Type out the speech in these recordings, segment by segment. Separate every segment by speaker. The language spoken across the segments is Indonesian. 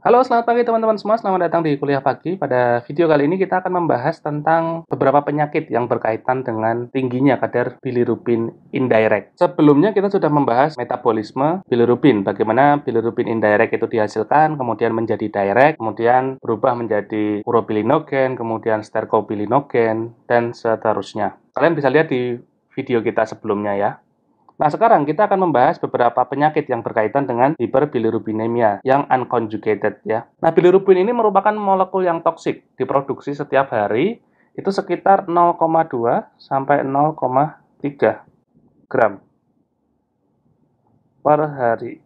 Speaker 1: Halo, selamat pagi teman-teman semua. Selamat datang di kuliah pagi. Pada video kali ini kita akan membahas tentang beberapa penyakit yang berkaitan dengan tingginya kadar bilirubin indirect. Sebelumnya kita sudah membahas metabolisme bilirubin, bagaimana bilirubin indirect itu dihasilkan, kemudian menjadi direct, kemudian berubah menjadi urobilinogen, kemudian sterkobilinogen, dan seterusnya. Kalian bisa lihat di video kita sebelumnya ya. Nah, sekarang kita akan membahas beberapa penyakit yang berkaitan dengan hiperbilirubinemia yang unconjugated ya. Nah, bilirubin ini merupakan molekul yang toksik, diproduksi setiap hari itu sekitar 0,2 sampai 0,3 gram per hari.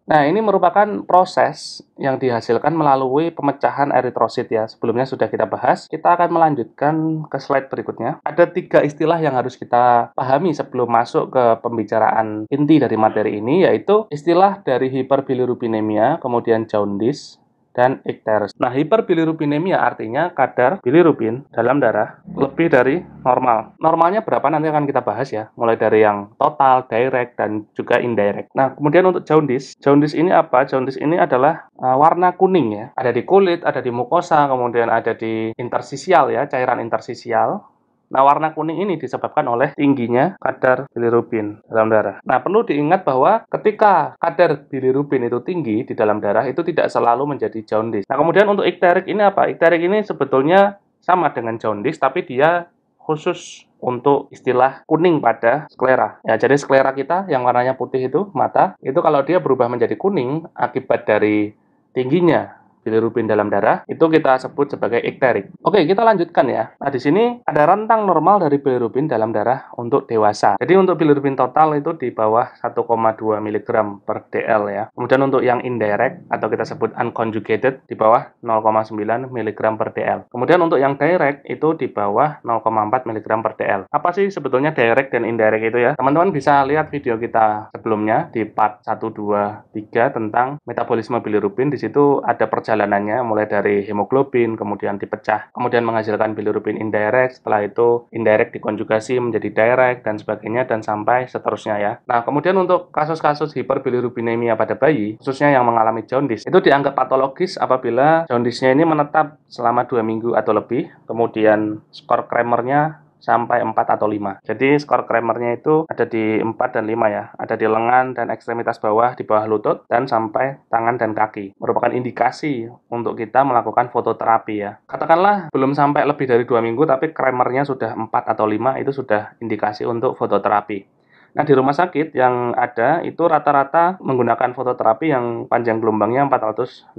Speaker 1: Nah, ini merupakan proses yang dihasilkan melalui pemecahan eritrosit ya. Sebelumnya sudah kita bahas. Kita akan melanjutkan ke slide berikutnya. Ada 3 istilah yang harus kita pahami sebelum masuk ke pembicaraan inti dari materi ini, yaitu istilah dari hiperbilirubinemia, kemudian jaundice, dan icterus. Nah, hiperbilirubinemia artinya kadar bilirubin dalam darah lebih dari normal. Normalnya berapa nanti akan kita bahas ya, mulai dari yang total, direct, dan juga indirect. Nah, kemudian untuk jaundice. Jaundice ini apa? Jaundice ini adalah warna kuning ya. Ada di kulit, ada di mukosa, kemudian ada di intersisial ya, cairan intersisial. Nah, warna kuning ini disebabkan oleh tingginya kadar bilirubin dalam darah. Nah, perlu diingat bahwa ketika kadar bilirubin itu tinggi di dalam darah, itu tidak selalu menjadi jaundice. Nah, kemudian untuk ikterik ini apa? Ikterik ini sebetulnya sama dengan jaundice, tapi dia khusus untuk istilah kuning pada sklera. Ya, jadi sklera kita yang warnanya putih itu, mata, itu kalau dia berubah menjadi kuning akibat dari tingginya bilirubin dalam darah, itu kita sebut sebagai ikterik. Oke, kita lanjutkan ya. Nah, di sini ada rentang normal dari bilirubin dalam darah untuk dewasa. Jadi untuk bilirubin total itu di bawah 1,2 mg per dl ya. Kemudian untuk yang indirect atau kita sebut unconjugated di bawah 0,9 mg per dl. Kemudian untuk yang direct itu di bawah 0,4 mg per dl. Apa sih sebetulnya direct dan indirect itu ya? Teman-teman bisa lihat video kita sebelumnya di part 1, 2, 3 tentang metabolisme bilirubin. Di situ ada perjalanannya mulai dari hemoglobin, kemudian dipecah, kemudian menghasilkan bilirubin indirect, setelah itu indirect dikonjugasi menjadi direct, dan sebagainya, dan sampai seterusnya ya. Nah, kemudian untuk kasus-kasus hiperbilirubinemia pada bayi, khususnya yang mengalami jaundice, itu dianggap patologis apabila jaundice-nya ini menetap selama 2 minggu atau lebih, kemudian skor Kramernya sampai 4 atau 5. Jadi skor Kramernya itu ada di 4 dan 5 ya. Ada di lengan dan ekstremitas bawah, di bawah lutut, dan sampai tangan dan kaki. Merupakan indikasi untuk kita melakukan fototerapi ya. Katakanlah belum sampai lebih dari 2 minggu, tapi Kramernya sudah 4 atau 5, itu sudah indikasi untuk fototerapi. Nah, di rumah sakit yang ada itu rata-rata menggunakan fototerapi yang panjang gelombangnya 455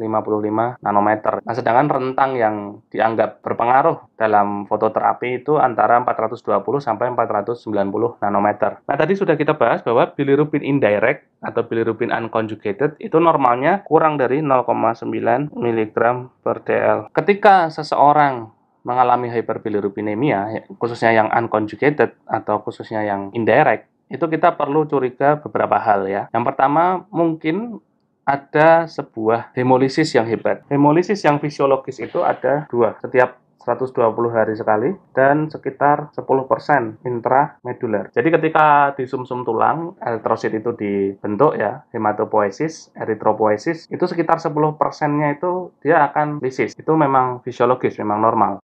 Speaker 1: nanometer. Nah, sedangkan rentang yang dianggap berpengaruh dalam fototerapi itu antara 420 sampai 490 nanometer. Nah, tadi sudah kita bahas bahwa bilirubin indirect atau bilirubin unconjugated itu normalnya kurang dari 0,9 mg per dl. Ketika seseorang mengalami hyperbilirubinemia, khususnya yang unconjugated atau khususnya yang indirect, itu kita perlu curiga beberapa hal ya. Yang pertama, mungkin ada sebuah hemolisis yang hebat. Hemolisis yang fisiologis itu ada 2, setiap 120 hari sekali dan sekitar 10% intramedular. Jadi ketika di sumsum tulang, eritrosit itu dibentuk ya, hematopoiesis, eritropoiesis, itu sekitar 10%-nya itu dia akan lisis. Itu memang fisiologis, memang normal.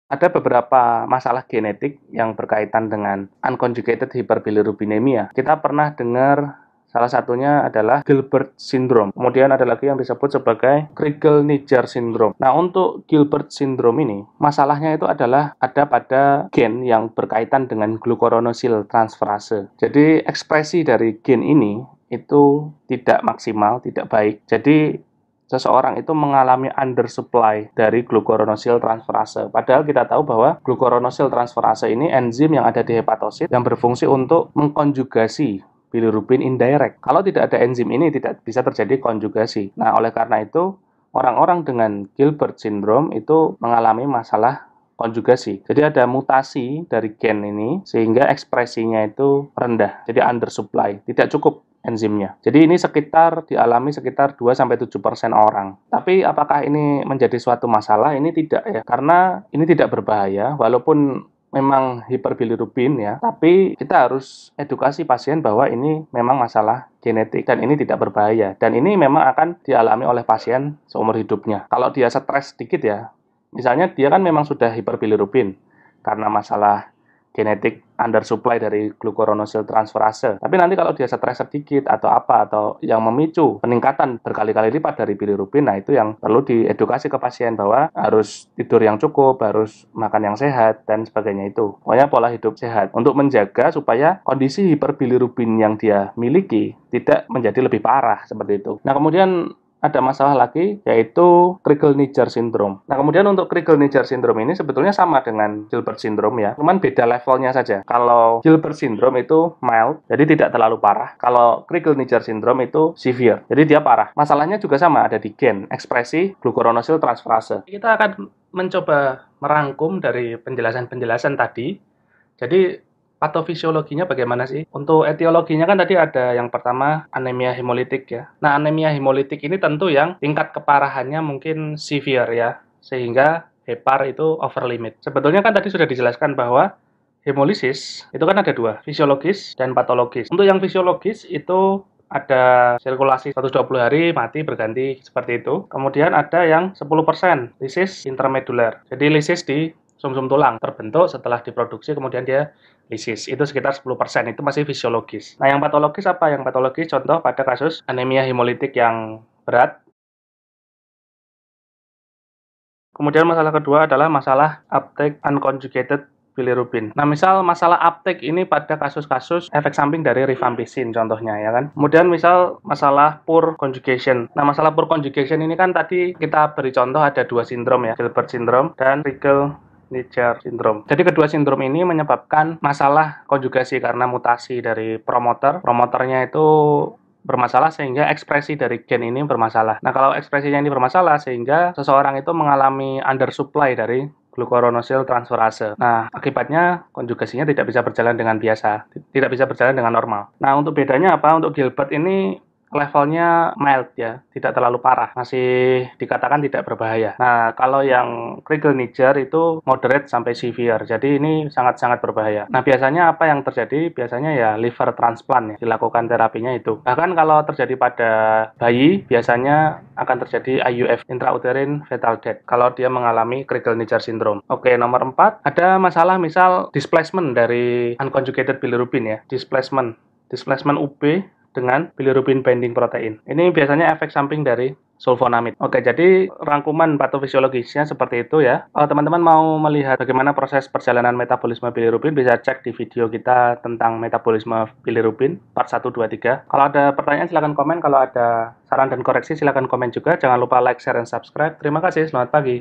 Speaker 1: Ada beberapa masalah genetik yang berkaitan dengan unconjugated hyperbilirubinemia. Kita pernah dengar salah satunya adalah Gilbert syndrome. Kemudian ada lagi yang disebut sebagai Crigel-Najjar syndrome. Nah, untuk Gilbert syndrome ini, masalahnya itu adalah ada pada gen yang berkaitan dengan glucuronyl transferase. Jadi, ekspresi dari gen ini itu tidak maksimal, tidak baik. Jadi, seseorang itu mengalami undersupply dari glucuronyl transferase. Padahal kita tahu bahwa glucuronyl transferase ini enzim yang ada di hepatosit yang berfungsi untuk mengkonjugasi bilirubin indirect. Kalau tidak ada enzim ini, tidak bisa terjadi konjugasi. Nah, oleh karena itu, orang-orang dengan Gilbert syndrome itu mengalami masalah konjugasi. Jadi ada mutasi dari gen ini sehingga ekspresinya itu rendah. Jadi undersupply, tidak cukup enzimnya. Jadi ini dialami sekitar 2-7% orang. Tapi apakah ini menjadi suatu masalah? Ini tidak ya. Karena ini tidak berbahaya walaupun memang hiperbilirubin ya, tapi kita harus edukasi pasien bahwa ini memang masalah genetik dan ini tidak berbahaya. Dan ini memang akan dialami oleh pasien seumur hidupnya. Kalau dia stres sedikit ya, misalnya dia kan memang sudah hiperbilirubin karena masalah genetik undersupply dari glucuronyl transferase. Tapi nanti kalau dia stres sedikit atau apa, atau yang memicu peningkatan berkali-kali lipat dari bilirubin, nah itu yang perlu diedukasi ke pasien bahwa harus tidur yang cukup, harus makan yang sehat, dan sebagainya itu. Pokoknya pola hidup sehat untuk menjaga supaya kondisi hiperbilirubin yang dia miliki tidak menjadi lebih parah seperti itu. Nah, kemudian ada masalah lagi, yaitu Crigler-Najjar syndrome. Nah, kemudian untuk Crigler-Najjar syndrome ini sebetulnya sama dengan Gilbert syndrome ya, cuman beda levelnya saja. Kalau Gilbert syndrome itu mild, jadi tidak terlalu parah. Kalau Crigler-Najjar syndrome itu severe, jadi dia parah. Masalahnya juga sama, ada di gen, ekspresi glucuronyl transferase. Kita akan mencoba merangkum dari penjelasan-penjelasan tadi. Jadi, patofisiologinya bagaimana sih? Untuk etiologinya kan tadi ada yang pertama anemia hemolitik ya. Nah, anemia hemolitik ini tentu yang tingkat keparahannya mungkin severe ya, sehingga hepar itu over limit. Sebetulnya kan tadi sudah dijelaskan bahwa hemolisis itu kan ada dua, fisiologis dan patologis. Untuk yang fisiologis itu ada sirkulasi 120 hari mati berganti seperti itu. Kemudian ada yang 10% lisis intermedular. Jadi lisis di sumsum tulang terbentuk setelah diproduksi, kemudian dia lisis. Itu sekitar 10%, itu masih fisiologis. Nah, yang patologis apa? Yang patologis contoh pada kasus anemia hemolitik yang berat. Kemudian masalah kedua adalah masalah uptake unconjugated bilirubin. Nah, misal masalah uptake ini pada kasus-kasus efek samping dari rifampicin contohnya ya kan. Kemudian misal masalah poor conjugation. Nah, masalah poor conjugation ini kan tadi kita beri contoh ada dua sindrom ya, Gilbert syndrome dan Crigler-Najjar syndrome. Jadi kedua sindrom ini menyebabkan masalah konjugasi karena mutasi dari promoter. Promoternya itu bermasalah sehingga ekspresi dari gen ini bermasalah. Nah, kalau ekspresinya ini bermasalah sehingga seseorang itu mengalami undersupply dari glucuronyl transferase. Nah, akibatnya konjugasinya tidak bisa berjalan dengan biasa, tidak bisa berjalan dengan normal. Nah, untuk bedanya apa? Untuk Gilbert ini levelnya mild ya, tidak terlalu parah, masih dikatakan tidak berbahaya. Nah, kalau yang Crigler-Najjar itu moderate sampai severe, jadi ini sangat-sangat berbahaya. Nah, biasanya apa yang terjadi? Biasanya ya liver transplant ya, dilakukan terapinya itu. Bahkan kalau terjadi pada bayi, biasanya akan terjadi IUF, intrauterine fetal death, kalau dia mengalami Crigler-Najjar syndrome. Oke, nomor 4, ada masalah misal displacement dari unconjugated bilirubin ya, displacement UB dengan bilirubin binding protein. Ini biasanya efek samping dari sulfonamid. Oke, jadi rangkuman patofisiologisnya seperti itu ya. Kalau teman-teman mau melihat bagaimana proses perjalanan metabolisme bilirubin, bisa cek di video kita tentang metabolisme bilirubin, part 1, 2, 3. Kalau ada pertanyaan silahkan komen, kalau ada saran dan koreksi silahkan komen juga. Jangan lupa like, share, dan subscribe. Terima kasih, selamat pagi.